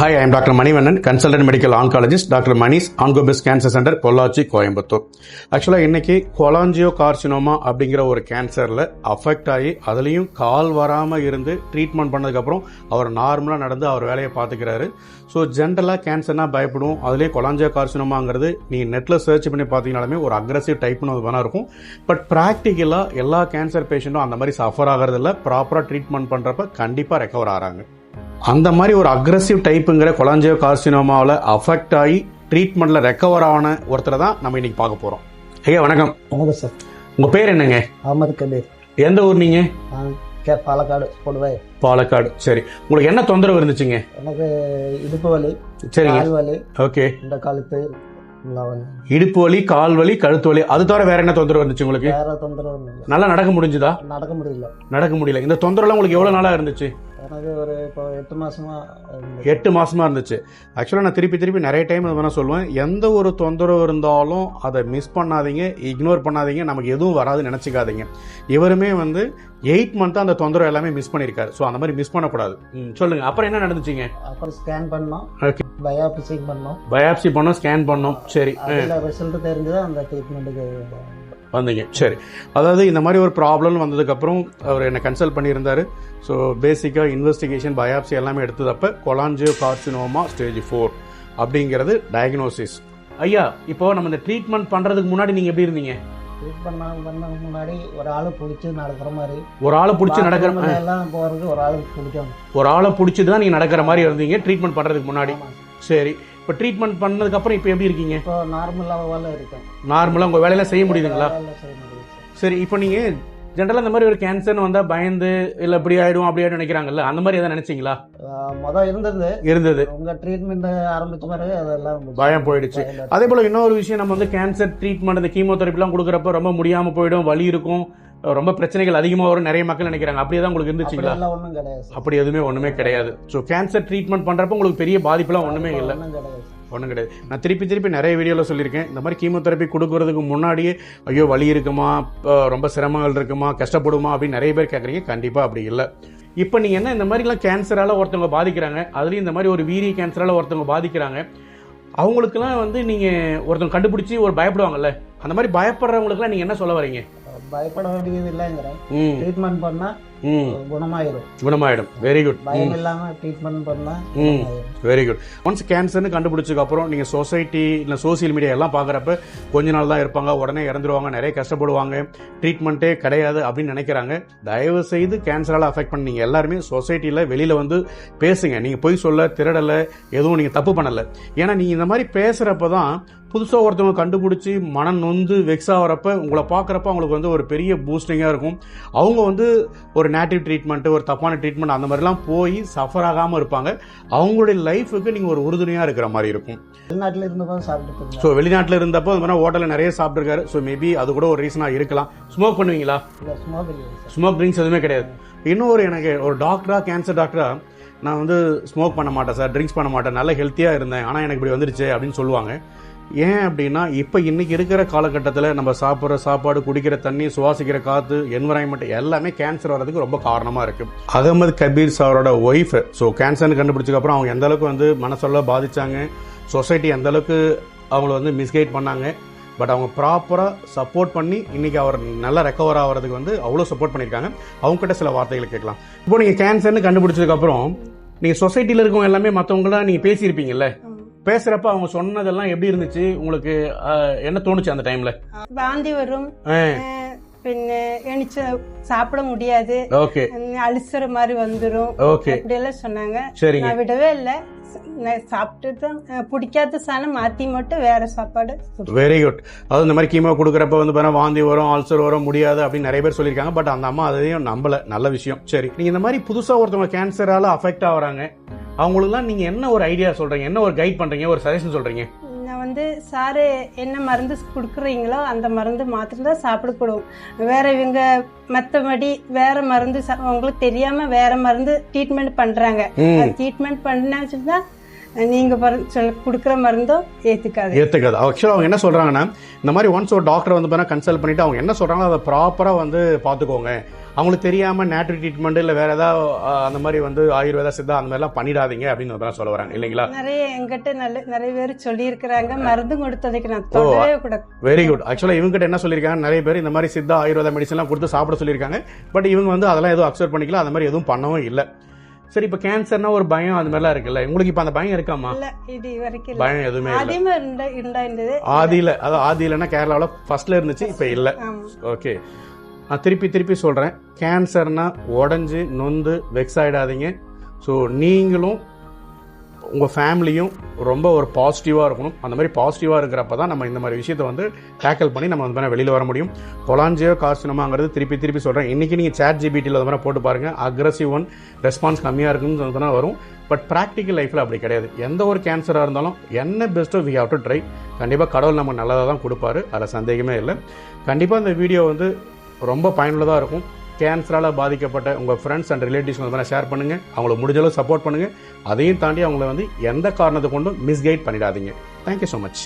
Hi, I am Dr. Manivannan, consultant medical oncologist, Dr. Mani's Oncobis Cancer Center, Pollachi, Coimbatore. ஆக்சுவலாக இன்னைக்கு cholangio carcinoma அப்படிங்கிற ஒரு கேன்சரில் affect ஆகி அதுலேயும் கால் வராமல் இருந்து ட்ரீட்மெண்ட் பண்ணதுக்கப்புறம் அவர் நார்மலாக நடந்து அவர் வேலையை பார்த்துக்கிறாரு. ஸோ ஜென்ரலாக கேன்சர்னா பயப்படுவோம். அதுலேயும் கொலாஞ்சியோ கார்சினோமாங்கிறது நீங்கள் நெட்டில் சர்ச் பண்ணி பார்த்தீங்கனாலுமே ஒரு அக்ரெசிவ் டைப்னு அது வேணா இருக்கும். பட் ப்ராக்டிக்கலாக எல்லா கேன்சர் பேஷண்ட்டும் அந்த மாதிரி சஃபர் ஆகிறதில்ல. ப்ராப்பராக ட்ரீட்மெண்ட் பண்ணுறப்ப கண்டிப்பாக ரெக்கவர் ஆகிறாங்க. அந்த மாதிரி ஒரு அக்ரெசிவ் டைப்புங்கிற கொலாஞ்சியோ கார்சினோமாவில் அஃபெக்ட் ஆகி ட்ரீட்மெண்ட்டில் ரெக்கவர் ஆன ஒருத்தரை தான் நம்ம இன்னைக்கு பார்க்க போகிறோம். ஐயா வணக்கம். வணக்கம் சார். உங்கள் பேர் என்னங்க? அகமது கபீர். எந்த ஊர் நீங்கள்? பாலக்காடு கொடுவை. பாலக்காடு. சரி, உங்களுக்கு என்ன தொந்தரவு இருந்துச்சுங்க? எனக்கு இடுப்பு வலி, சரிங்க, கால் வலி, ஓகே, இந்த கழுத்து, இடுப்பு வலி, கால் வலி, கழுத்து வலி, அது தவிர வேற என்ன தொந்தரவு இருந்துச்சு உங்களுக்கு? வேற தொந்தரவு இல்லை. நல்லா நடக்க முடிஞ்சுதா? நடக்க முடியல. நடக்க முடியல. இந்த தொந்தரவுலாம் உங்களுக்கு எவ்வளவு நாளா இருந்துச்சு? எனக்கு ஒரு இப்போ 8 மாசமா. 8 மாசமா இருந்துச்சு. ஆக்சுவலாக நான் திருப்பி நிறைய டைம் அது வேணா சொல்லுவேன், எந்த ஒரு தொந்தரவு இருந்தாலும் அதை மிஸ் பண்ணாதீங்க, இக்னோர் பண்ணாதீங்க, நமக்கு எதுவும் வராதுன்னு நினச்சிக்காதீங்க. இவருமே 8 மந்த்தாக அந்த தொந்தரவு எல்லாமே மிஸ் பண்ணியிருக்காரு. ஸோ அந்த மாதிரி மிஸ் பண்ணக்கூடாது. சொல்லுங்க, அப்புறம் என்ன நடந்துச்சுங்க? அப்புறம் ஸ்கேன் பண்ணோம், ஓகே, பயாப்சி பண்ணோம், ஸ்கேன் பண்ணோம். சரி, ரிசல்ட் தெரிஞ்சது அந்த ட்ரீட்மெண்ட்டுக்கு வந்தீங்க. சரி, அதாவது இந்த மாதிரி ஒரு ப்ராப்ளம் வந்ததுக்கப்புறம் அவர் என்னை கன்சல்ட் பண்ணியிருந்தாரு. ஸோ பேசிக்காக இன்வெஸ்டிகேஷன், பயாப்சி எல்லாமே எடுத்ததப்ப கொலாஞ்சியோ கார்சினோமா ஸ்டேஜ் 4 அப்படிங்கிறது டயக்னோசிஸ். ஐயா, இப்போ நம்ம இந்த ட்ரீட்மெண்ட் பண்ணுறதுக்கு முன்னாடி நீங்கள் எப்படி இருந்தீங்க? முன்னாடி ஒரு ஆளை பிடிச்சி நடக்கிற மாதிரி, ஒரு ஆளை பிடிச்சி நடக்கிற எல்லாம் போகிறதுக்கு ஒரு ஆளை பிடிக்கும், ஒரு ஆளை பிடிச்சிட்டு தான் நீங்கள் நடக்கிற மாதிரி இருந்தீங்க ட்ரீட்மெண்ட் பண்ணுறதுக்கு முன்னாடி. சரி, இப்போ ட்ரீட்மெண்ட் பண்ணதுக்கப்புறம் இப்போ எப்படி இருக்கீங்க? இப்போ நார்மலாக இருக்கேன். நார்மலாக உங்கள் வேலையெல்லாம் செய்ய முடியுதுங்களா? சரி, இப்போ நீங்கள் ஜென்ரலாக இந்த மாதிரி ஒரு கேன்சர்னு வந்தால் பயந்து இல்லை இப்படி ஆகிடும் அப்படி ஆகிடும் நினைக்கிறாங்கல்ல, அந்த மாதிரி எதாவது நினைச்சிங்களா? மொதல் இருந்தது. உங்கள் ட்ரீட்மெண்ட் ஆரம்பிச்ச மாதிரி அதெல்லாம் பயம் போயிடுச்சு. அதே போல் இன்னொரு விஷயம், நம்ம கேன்சர் ட்ரீட்மெண்ட் இந்த கீமோதெரப்பிலாம் கொடுக்குறப்ப ரொம்ப முடியாமல் போயிடும், வலி இருக்கும், ரொம்ப பிரச்சனைகள் அதிகமாக வரும் நிறைய மக்கள் நினைக்கிறாங்க. அப்படியே தான் உங்களுக்கு இருந்துச்சுங்களா? ஒன்றும் கிடையாது. அப்படி எதுவுமே ஒன்றுமே கிடையாது. ஸோ கேன்சர் ட்ரீட்மெண்ட் பண்ணுறப்ப உங்களுக்கு பெரிய பாதிப்புலாம் ஒன்றுமே இல்லை. ஒன்றும் கிடையாது. நான் திருப்பி நிறைய வீடியோவில் சொல்லியிருக்கேன், இந்த மாதிரி கீமோதெரப்பி கொடுக்கறதுக்கு முன்னாடியே ஐயோ வலி இருக்குமா, ரொம்ப சிரமங்கள் இருக்குமா, கஷ்டப்படுமா அப்படின்னு நிறைய பேர் கேட்குறீங்க. கண்டிப்பாக அப்படி இல்லை. இப்போ நீங்கள் என்ன, இந்த மாதிரிலாம் கேன்சரால் ஒருத்தவங்க பாதிக்கிறாங்க, அதுலேயும் இந்த மாதிரி ஒரு வீரிய கேன்சரால் ஒருத்தவங்க பாதிக்கிறாங்க, அவங்களுக்குலாம் நீங்கள் ஒருத்தவங்க கண்டுபிடிச்சி ஒரு பயப்படுவாங்கல்ல, அந்த மாதிரி பயப்படுறவங்களுக்குலாம் நீங்கள் என்ன சொல்ல வரீங்க? பயப்பட வேண்டியது இல்லைங்கிறேன். ட்ரீட்மெண்ட் பண்ணா குணமாயிடும். Very good. பயம் இல்லாம ட்ரீட்மெண்ட் பண்ணா வெரி குட். ஒன்ஸ் கேன்சர்னு கண்டுபிடிச்சதுக்கு அப்புறம் நீங்க சொசைட்டி இல்ல சோசியல் மீடியா எல்லாம் பாக்குறப்ப கொஞ்ச நாள் தான் இருப்பாங்க, உடனே இறந்துருவாங்க, நிறைய கஷ்டப்படுவாங்க, ட்ரீட்மெண்ட்டே கிடையாது அப்படின்னு நினைக்கிறாங்க. தயவு செய்து கேன்சரால அஃபெக்ட் பண்ணீங்க எல்லாருமே சொசைட்டில வெளியில பேசுங்க. நீங்க போய் சொல்ல, திருடல, எதுவும் நீங்க தப்பு பண்ணல. ஏன்னா நீங்க இந்த மாதிரி பேசுறப்பதான் புதுசாக ஒருத்தவங்க கண்டுபிடிச்சி மனம் நொந்து வெக்ஸ் ஆகிறப்ப உங்களை பார்க்குறப்ப அவங்களுக்கு ஒரு பெரிய பூஸ்டிங்காக இருக்கும். அவங்க ஒரு நேட்டிவ் ட்ரீட்மெண்ட், ஒரு தப்பான ட்ரீட்மெண்ட் அந்த மாதிரிலாம் போய் சஃபர் ஆகாமல் இருப்பாங்க. அவங்களுடைய லைஃபுக்கு நீங்கள் ஒரு உறுதுணையாக இருக்கிற மாதிரி இருக்கும். வெளிநாட்டில் இருந்தப்போ சாப்பிட்டு, ஸோ வெளிநாட்டில் இருந்தப்போ இந்த மாதிரி ஹோட்டலில் நிறைய சாப்பிட்ருக்காரு. ஸோ மேபி அது கூட ஒரு ரீசனாக இருக்கலாம். ஸ்மோக் பண்ணுவீங்களா? ஸ்மோக் ட்ரிங்க்ஸ் எதுவுமே கிடையாது. இன்னும் எனக்கு ஒரு டாக்டரா, கேன்சர் டாக்டரா, நான் ஸ்மோக் பண்ண மாட்டேன் சார், ட்ரிங்க்ஸ் பண்ண மாட்டேன், நல்லா ஹெல்த்தியாக இருந்தேன், ஆனால் எனக்கு இப்படி வந்துருச்சு அப்படின்னு சொல்லுவாங்க. ஏன் அப்படின்னா இப்போ இன்னைக்கு இருக்கிற காலகட்டத்தில் நம்ம சாப்பிட்ற சாப்பாடு, குடிக்கிற தண்ணி, சுவாசிக்கிற காற்று, என்வரான்மெண்ட் எல்லாமே கேன்சர் வர்றதுக்கு ரொம்ப காரணமாக இருக்குது. அகமது கபீர் சாரோட ஒய்ஃப் ஸோ கேன்சர்னு கண்டுபிடிச்சதுக்கப்புறம் அவங்க எந்த அளவுக்கு மனசொல்ல பாதிச்சாங்க, சொசைட்டி எந்த அளவுக்கு அவங்கள மிஸ்கைட் பண்ணாங்க, பட் அவங்க ப்ராப்பராக சப்போர்ட் பண்ணி இன்னைக்கு அவர் நல்லா ரெக்கவர் ஆகிறதுக்கு அவ்வளோ சப்போர்ட் பண்ணியிருக்காங்க. அவங்ககிட்ட சில வார்த்தைகளை கேட்கலாம். இப்போ நீங்கள் கேன்சர்னு கண்டுபிடிச்சதுக்கப்புறம் நீங்கள் சொசைட்டியில் இருக்கவங்க எல்லாமே மற்றவங்களாம் நீங்கள் பேசியிருப்பீங்கல்ல, பேசுறப்ப அவங்க சொன்னதெல்லாம் எப்படி இருந்துச்சு உங்களுக்கு? என்ன தோணுச்சு அந்த டைம்ல? வாந்தி வரும், பின்ன எணிச்சு சாப்பிட முடியாது, அல்சர் மாதிரி வந்துரும், அப்படி எல்லாம் சொன்னாங்க. நான் விடவே இல்லை, சாப்பிட்டு தான் பிடிக்காத சாணம் மாத்தி மட்டும் வேற சாப்பாடு. Very good. அதாவது இந்த மாதிரி கீமோ கொடுக்குறப்ப வாந்தி வரும், அல்சர் வரும், முடியாது அப்படின்னு நிறைய பேர் சொல்லியிருக்காங்க. பட் அந்த அம்மா அதையும் நம்பல. நல்ல விஷயம். சரி, நீங்க இந்த மாதிரி புதுசா ஒருத்தவங்க கேன்சரால அஃபெக்ட் ஆகுறாங்க, அவங்களுக்குலாம் நீங்க என்ன ஒரு ஐடியா சொல்றீங்க, என்ன ஒரு கைட் பண்றீங்க, ஒரு சஜஷன் சொல்றீங்க? நான் சாரு என்ன மருந்து கொடுக்குறீங்களோ அந்த மருந்து மாத்திரம் தான் சாப்பிடக்கூடும். வேற இவங்க மற்றபடி வேற மருந்து உங்களுக்கு தெரியாம வேற மருந்து ட்ரீட்மெண்ட் பண்றாங்க. ட்ரீட்மெண்ட் பண்ணா நீங்க கொடுக்குற மருந்தும் ஏத்துக்காது. ஆக்சுவலா அவங்க என்ன சொல்றாங்கன்னா, இந்த மாதிரி ஒன்ஸ் ஒரு டாக்டர் கன்சல்ட் பண்ணிட்டு அவங்க என்ன சொல்றாங்களோ அதை ப்ராப்பரா பாத்துக்கோங்க. அவங்களுக்கு தெரியாமல் நேச்சுரல் ட்ரீட்மெண்ட் இல்லை வேறு ஏதாவது அந்த மாதிரி வந்து ஆயுர்வேதா சித்தா அந்த மாதிரிலாம் பண்ணிடாதீங்க அப்படின்னு சொல்ல வராங்க இல்லைங்களா? நிறைய எங்கிட்ட நிறைய பேர் சொல்லியிருக்கிறாங்க, மருந்து கொடுத்ததுக்கு நான் தொடவே கூட. Very good. ஆக்சுவலாக இவங்ககிட்ட என்ன சொல்லியிருக்காங்க, நிறைய பேர் இந்த மாதிரி சித்தா ஆயுர்வேதா மெடிசன்லாம் கொடுத்து சாப்பிட சொல்லியிருக்காங்க. பட் இவங்க வந்து அதெல்லாம் எதுவும் அக்செப்ட் பண்ணிக்கல, அந்த மாதிரி எதுவும் பண்ணவும் இல்லை. சரி, இப்போ கேன்சர்னா ஒரு பயம் அந்த மாதிரிலாம் இருக்குல்ல, உங்களுக்கு இப்போ அந்த பயம் இருக்காமா? இல்ல, இது வரைக்கும் பயம் எதுவுமே இல்லை. ஆதியமா இருந்தது. ஆதியிலன்னா கேரளாவில் ஃபர்ஸ்ட்ல இருந்துச்சு, இப்போ இல்லை. ஓகே, நான் திருப்பி சொல்கிறேன், கேன்சர்னா உடஞ்சி நொந்து வெக்ஸ் ஆகிடாதீங்க. ஸோ நீங்களும் உங்கள் ஃபேமிலியும் ரொம்ப ஒரு பாசிட்டிவாக இருக்கணும். அந்த மாதிரி பாசிட்டிவாக இருக்கிறப்ப தான் நம்ம இந்த மாதிரி விஷயத்தை வந்து டேக்கிள் பண்ணி நம்ம வந்து வெளியில் வர முடியும். கொலாஞ்சியோ கார்சினோமாங்கிறது திருப்பி சொல்கிறேன். இன்றைக்கி நீங்கள் ChatGPT அது மாதிரி போட்டு பாருங்கள், அக்ரஸிவ் ஒன் ரெஸ்பான்ஸ் கம்மியாக இருக்குன்னு சொன்னா வரும். பட் ப்ராக்டிக்கல் லைஃப்பில் அப்படி கிடையாது. எந்த ஒரு கேன்சராக இருந்தாலும் என்ன பெஸ்ட்டோ வி ஹவ் டு ட்ரை. கண்டிப்பாக கடவுள் நம்ம நல்லதாக தான் கொடுப்பாரு, அதில் சந்தேகமே இல்லை. கண்டிப்பாக இந்த வீடியோ வந்து ரொம்ப பயனுள்ளதாக இருக்கும். கேன்சரால் பாதிக்கப்பட்ட உங்கள் ஃப்ரெண்ட்ஸ் அண்ட் ரிலேட்டிவ்ஸ் வந்து ஷேர் பண்ணுங்கள், அவங்களுக்கு முடிஞ்சளவு சப்போர்ட் பண்ணுங்கள். அதையும் தாண்டி அவங்கள வந்து எந்த காரணத்தை கொண்டும் மிஸ்கைட் பண்ணிடாதீங்க. Thank you so much.